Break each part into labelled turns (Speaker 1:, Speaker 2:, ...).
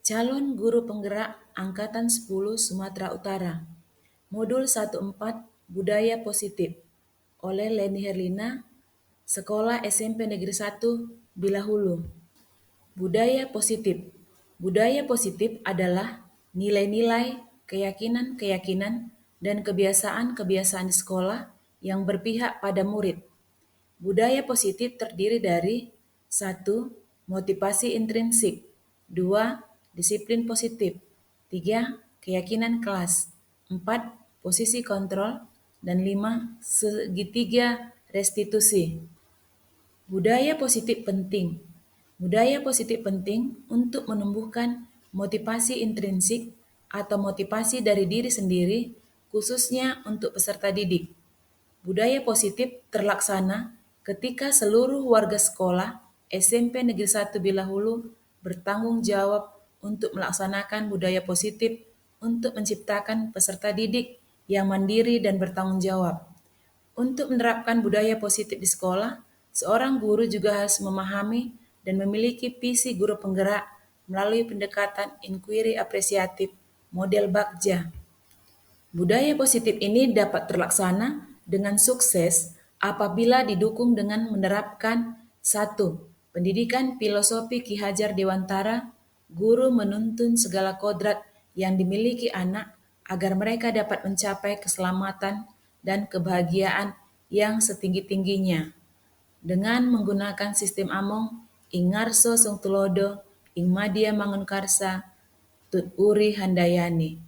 Speaker 1: Calon Guru Penggerak Angkatan 10 Sumatera Utara. Modul 14 Budaya Positif oleh Leni Herlina, Sekolah SMP Negeri 1 Bilahulu. Budaya positif. Budaya positif adalah nilai-nilai, keyakinan-keyakinan, dan kebiasaan-kebiasaan di sekolah yang berpihak pada murid. Budaya positif terdiri dari 1. Motivasi intrinsik, 2. Disiplin positif, 3. Keyakinan kelas, 4. Posisi kontrol, dan 5. Segitiga restitusi. Budaya positif penting. Budaya positif penting untuk menumbuhkan motivasi intrinsik atau motivasi dari diri sendiri, khususnya untuk peserta didik. Budaya positif terlaksana ketika seluruh warga sekolah SMP Negeri 1 Bilahulu bertanggung jawab untuk melaksanakan budaya positif untuk menciptakan peserta didik yang mandiri dan bertanggung jawab. Untuk menerapkan budaya positif di sekolah, seorang guru juga harus memahami dan memiliki visi guru penggerak melalui pendekatan inquiry apresiatif model Bagja. Budaya positif ini dapat terlaksana dengan sukses apabila didukung dengan menerapkan 1. Pendidikan filosofi Ki Hajar Dewantara, guru menuntun segala kodrat yang dimiliki anak agar mereka dapat mencapai keselamatan dan kebahagiaan yang setinggi-tingginya. Dengan menggunakan sistem Among, ing ngarso sung tulodo, ing madya mangunkarsa, tut uri handayani.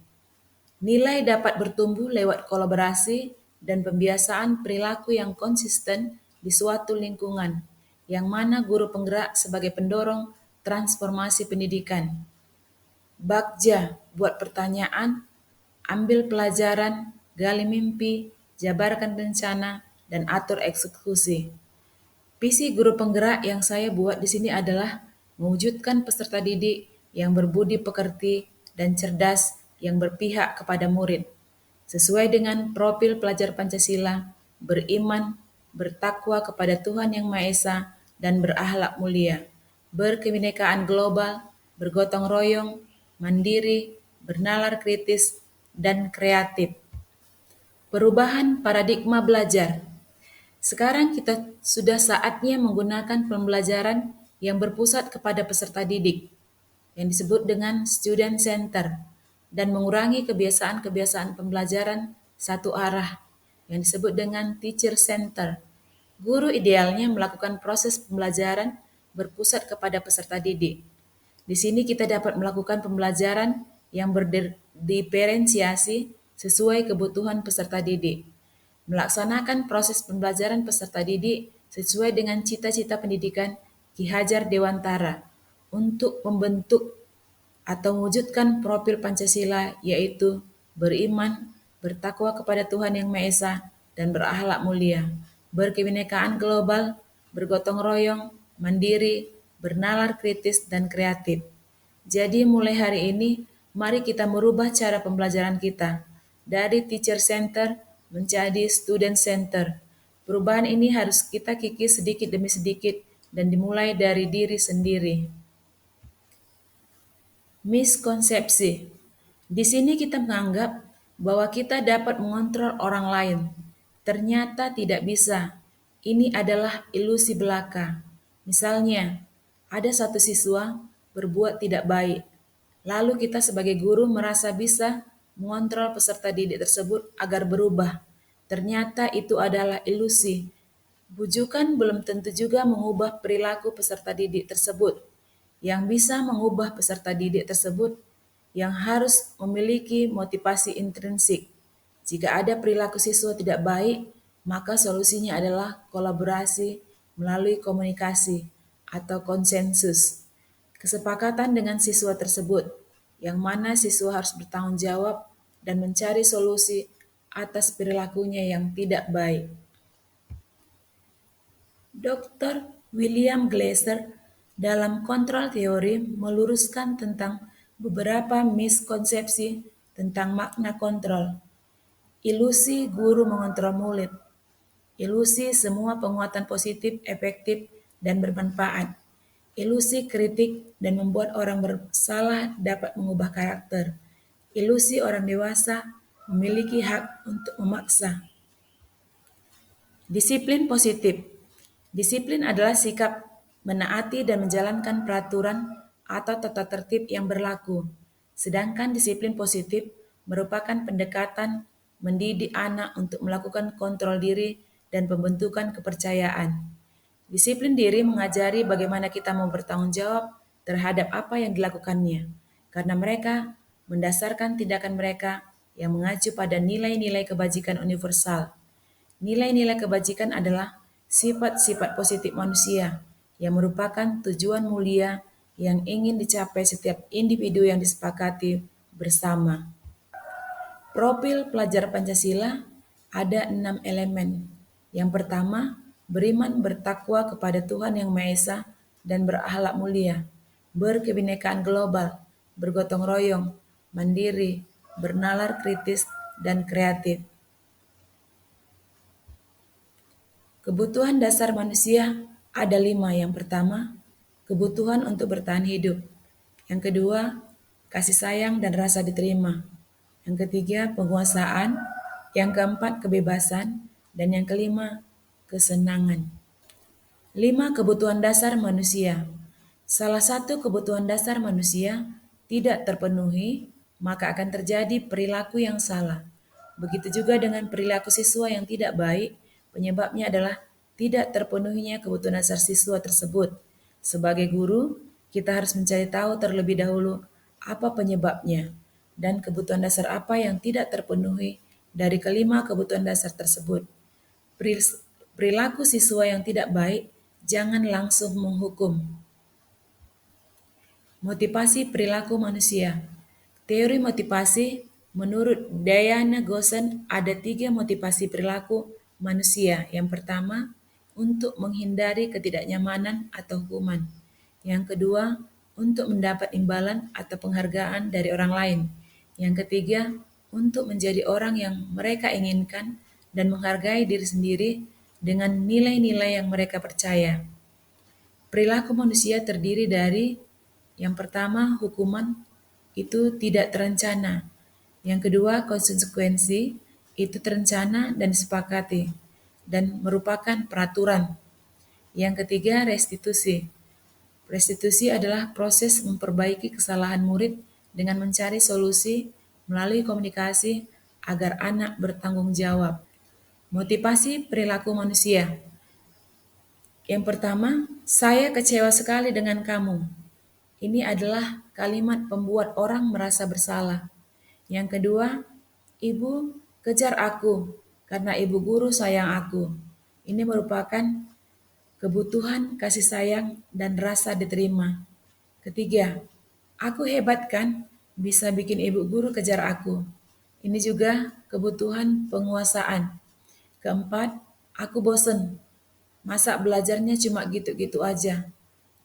Speaker 1: Nilai dapat bertumbuh lewat kolaborasi dan pembiasaan perilaku yang konsisten di suatu lingkungan, yang mana guru penggerak sebagai pendorong transformasi pendidikan. Bagja, buat pertanyaan, ambil pelajaran, gali mimpi, jabarkan rencana, dan atur eksekusi. Visi guru penggerak yang saya buat di sini adalah mewujudkan peserta didik yang berbudi pekerti dan cerdas yang berpihak kepada murid, sesuai dengan profil pelajar Pancasila, beriman, bertakwa kepada Tuhan Yang Maha Esa, dan berakhlak mulia, berkebinekaan global, bergotong royong, mandiri, bernalar kritis, dan kreatif. Perubahan paradigma belajar. Sekarang kita sudah saatnya menggunakan pembelajaran yang berpusat kepada peserta didik, yang disebut dengan student center, dan mengurangi kebiasaan-kebiasaan pembelajaran satu arah, yang disebut dengan teacher center. Guru idealnya melakukan proses pembelajaran berpusat kepada peserta didik. Di sini kita dapat melakukan pembelajaran yang berdiferensiasi sesuai kebutuhan peserta didik. Melaksanakan proses pembelajaran peserta didik sesuai dengan cita-cita pendidikan Ki Hajar Dewantara untuk membentuk atau mewujudkan profil Pancasila, yaitu beriman, bertakwa kepada Tuhan Yang Maha Esa, dan berakhlak mulia, berkebinekaan global, bergotong royong, mandiri, bernalar kritis, dan kreatif. Jadi mulai hari ini, mari kita merubah cara pembelajaran kita dari teacher center menjadi student center. Perubahan ini harus kita kikis sedikit demi sedikit dan dimulai dari diri sendiri. Miskonsepsi. Di sini kita menganggap bahwa kita dapat mengontrol orang lain. Ternyata tidak bisa. Ini adalah ilusi belaka. Misalnya, ada satu siswa berbuat tidak baik. Lalu kita sebagai guru merasa bisa mengontrol peserta didik tersebut agar berubah. Ternyata itu adalah ilusi. Bujukan belum tentu juga mengubah perilaku peserta didik tersebut. Yang bisa mengubah peserta didik tersebut yang harus memiliki motivasi intrinsik. Jika ada perilaku siswa tidak baik, maka solusinya adalah kolaborasi melalui komunikasi atau konsensus. Kesepakatan dengan siswa tersebut, yang mana siswa harus bertanggung jawab dan mencari solusi atas perilakunya yang tidak baik. Dr. William Glasser dalam kontrol teori meluruskan tentang beberapa miskonsepsi tentang makna kontrol. Ilusi guru mengontrol murid. Ilusi semua penguatan positif, efektif, dan bermanfaat. Ilusi kritik dan membuat orang bersalah dapat mengubah karakter. Ilusi orang dewasa memiliki hak untuk memaksa. Disiplin positif. Disiplin adalah sikap menaati dan menjalankan peraturan atau tata tertib yang berlaku. Sedangkan disiplin positif merupakan pendekatan mendidik anak untuk melakukan kontrol diri dan pembentukan kepercayaan. Disiplin diri mengajari bagaimana kita mau bertanggung jawab terhadap apa yang dilakukannya, karena mereka mendasarkan tindakan mereka yang mengacu pada nilai-nilai kebajikan universal. Nilai-nilai kebajikan adalah sifat-sifat positif manusia yang merupakan tujuan mulia yang ingin dicapai setiap individu yang disepakati bersama. Profil pelajar Pancasila ada 6 elemen. Yang pertama, beriman bertakwa kepada Tuhan Yang Maha Esa dan berakhlak mulia, berkebinekaan global, bergotong royong, mandiri, bernalar kritis, dan kreatif. Kebutuhan dasar manusia ada 5. Yang pertama, kebutuhan untuk bertahan hidup. Yang kedua, kasih sayang dan rasa diterima. Yang ketiga, penguasaan. Yang keempat, kebebasan. Dan yang kelima, kesenangan. 5 kebutuhan dasar manusia. Salah satu kebutuhan dasar manusia tidak terpenuhi, maka akan terjadi perilaku yang salah. Begitu juga dengan perilaku siswa yang tidak baik, penyebabnya adalah tidak terpenuhinya kebutuhan dasar siswa tersebut. Sebagai guru, kita harus mencari tahu terlebih dahulu apa penyebabnya dan kebutuhan dasar apa yang tidak terpenuhi dari kelima kebutuhan dasar tersebut. Perilaku siswa yang tidak baik, jangan langsung menghukum. Motivasi perilaku manusia. Teori motivasi menurut Diana Gossen ada 3 motivasi perilaku manusia. Yang pertama, untuk menghindari ketidaknyamanan atau hukuman. Yang kedua, untuk mendapat imbalan atau penghargaan dari orang lain. Yang ketiga, untuk menjadi orang yang mereka inginkan dan menghargai diri sendiri dengan nilai-nilai yang mereka percaya. Perilaku manusia terdiri dari yang pertama, hukuman itu tidak terencana. Yang kedua, konsekuensi itu terencana dan disepakati dan merupakan peraturan. Yang ketiga, restitusi. Restitusi adalah proses memperbaiki kesalahan murid dengan mencari solusi melalui komunikasi agar anak bertanggung jawab. Motivasi perilaku manusia. Yang pertama, saya kecewa sekali dengan kamu. Ini adalah kalimat pembuat orang merasa bersalah. Yang kedua, ibu kejar aku karena ibu guru sayang aku. Ini merupakan kebutuhan kasih sayang dan rasa diterima. Ketiga, aku hebat kan bisa bikin ibu guru kejar aku. Ini juga kebutuhan penguasaan. Keempat, aku bosen. Masa belajarnya cuma gitu-gitu aja.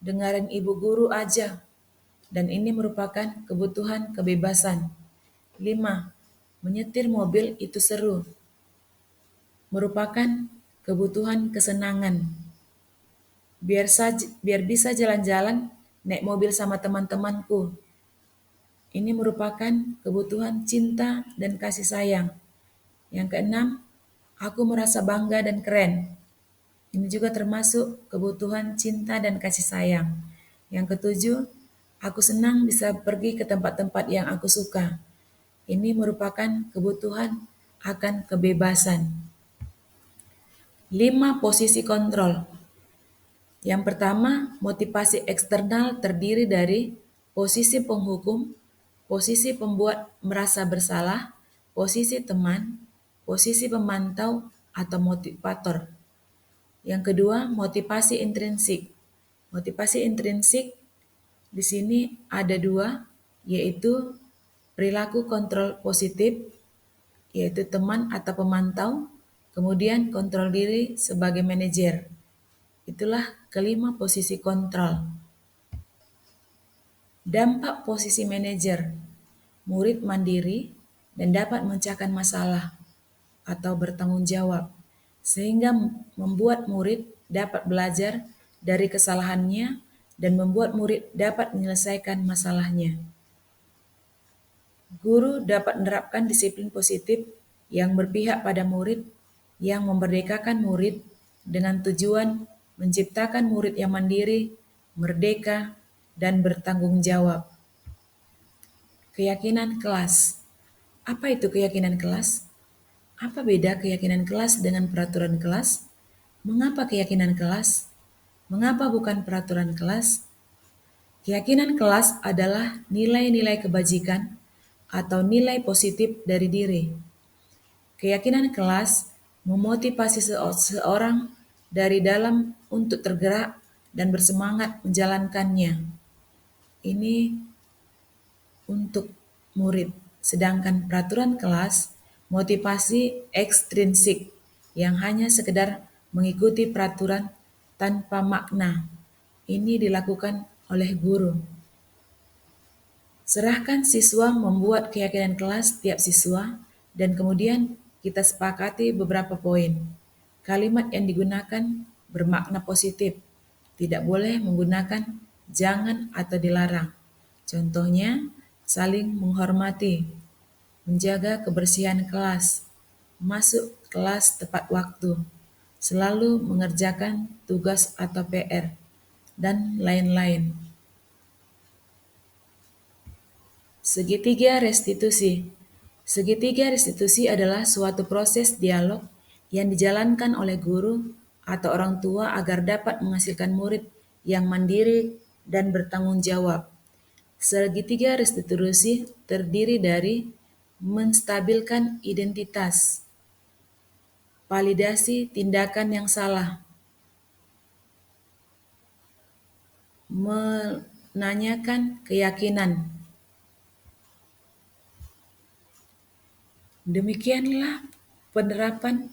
Speaker 1: Dengarin ibu guru aja. Dan ini merupakan kebutuhan kebebasan. 5. Menyetir mobil itu seru. Merupakan kebutuhan kesenangan. Biar bisa jalan-jalan naik mobil sama teman-temanku. Ini merupakan kebutuhan cinta dan kasih sayang. Yang keenam, aku merasa bangga dan keren. Ini juga termasuk kebutuhan cinta dan kasih sayang. Yang ketujuh, aku senang bisa pergi ke tempat-tempat yang aku suka. Ini merupakan kebutuhan akan kebebasan. 5 posisi kontrol. Yang pertama, motivasi eksternal terdiri dari posisi penghukum, posisi pembuat merasa bersalah, posisi teman, posisi pemantau atau motivator. Yang kedua, motivasi intrinsik. Motivasi intrinsik di sini ada 2, yaitu perilaku kontrol positif, yaitu teman atau pemantau, kemudian kontrol diri sebagai manajer. Itulah kelima posisi kontrol. Dampak posisi manajer, murid mandiri dan dapat memecahkan masalah atau bertanggung jawab, sehingga membuat murid dapat belajar dari kesalahannya dan membuat murid dapat menyelesaikan masalahnya. Guru dapat menerapkan disiplin positif yang berpihak pada murid, yang memerdekakan murid dengan tujuan menciptakan murid yang mandiri, merdeka, dan bertanggung jawab. Keyakinan kelas. Apa itu keyakinan kelas? Apa beda keyakinan kelas dengan peraturan kelas? Mengapa keyakinan kelas? Mengapa bukan peraturan kelas? Keyakinan kelas adalah nilai-nilai kebajikan atau nilai positif dari diri. Keyakinan kelas memotivasi seorang dari dalam untuk tergerak dan bersemangat menjalankannya. Ini untuk murid. Sedangkan peraturan kelas motivasi ekstrinsik yang hanya sekedar mengikuti peraturan tanpa makna. Ini dilakukan oleh guru. Serahkan siswa membuat keyakinan kelas tiap siswa dan kemudian kita sepakati beberapa poin. Kalimat yang digunakan bermakna positif. Tidak boleh menggunakan jangan atau dilarang. Contohnya, saling menghormati, menjaga kebersihan kelas, masuk kelas tepat waktu, selalu mengerjakan tugas atau PR, dan lain-lain. Segitiga restitusi. Segitiga restitusi adalah suatu proses dialog yang dijalankan oleh guru atau orang tua agar dapat menghasilkan murid yang mandiri dan bertanggung jawab. Segitiga restitusi terdiri dari menstabilkan identitas, validasi tindakan yang salah, menanyakan keyakinan. Demikianlah penerapan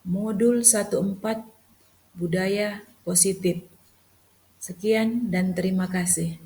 Speaker 1: modul 14 budaya positif. Sekian dan terima kasih.